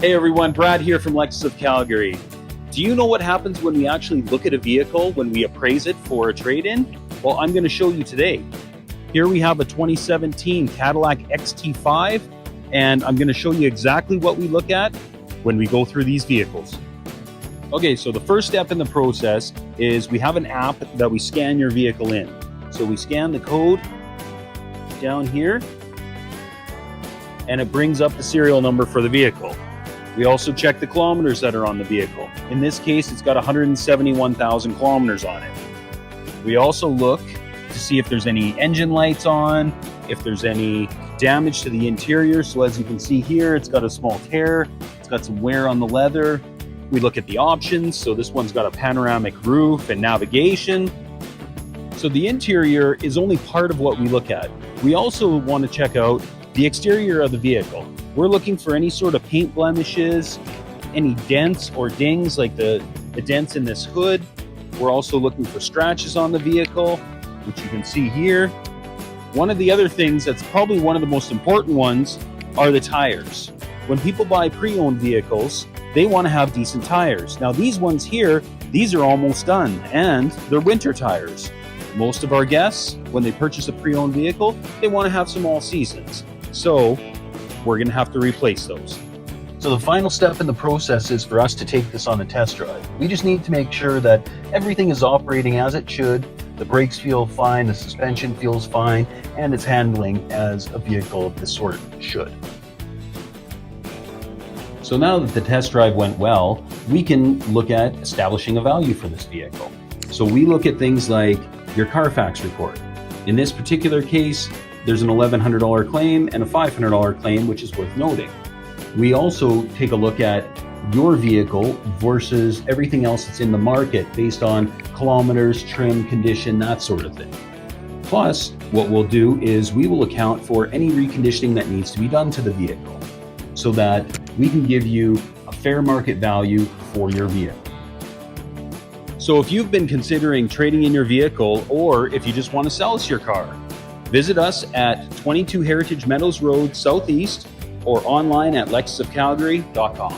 Hey everyone, Brad here from Lexus of Calgary. Do you know what happens when we actually look at a vehicle, when we appraise it for a trade-in? Well, I'm going to show you today. Here we have a 2017 Cadillac XT5, and I'm going to show you exactly what we look at when we go through these vehicles. Okay, so the first step in the process is we have an app that we scan your vehicle in. So we scan the code down here, and it brings up the serial number for the vehicle. We also check the kilometers that are on the vehicle. In this case, it's got 171,000 kilometers on it. We also look to see if there's any engine lights on, if there's any damage to the interior. So as you can see here, it's got a small tear, it's got some wear on the leather. We look at the options. So this one's got a panoramic roof and navigation. So the interior is only part of what we look at. We also want to check out the exterior of the vehicle. We're looking for any sort of paint blemishes, any dents or dings like the dents in this hood. We're also looking for scratches on the vehicle, which you can see here. One of the other things that's probably one of the most important ones are the tires. When people buy pre-owned vehicles, they want to have decent tires. Now these ones here, these are almost done, and they're winter tires. Most of our guests, when they purchase a pre-owned vehicle, they want to have some all seasons. So we're going to have to replace those. So the final step in the process is for us to take this on a test drive. We just need to make sure that everything is operating as it should, the brakes feel fine, the suspension feels fine, and it's handling as a vehicle of this sort should. So now that the test drive went well, we can look at establishing a value for this vehicle. So we look at things like your Carfax report. In this particular case, there's an $1,100 claim and a $500 claim, which is worth noting. We also take a look at your vehicle versus everything else that's in the market based on kilometers, trim, condition, that sort of thing. Plus, what we'll do is we will account for any reconditioning that needs to be done to the vehicle so that we can give you a fair market value for your vehicle. So if you've been considering trading in your vehicle, or if you just want to sell us your car, visit us at 22 Heritage Meadows Road Southeast or online at lexusofcalgary.com.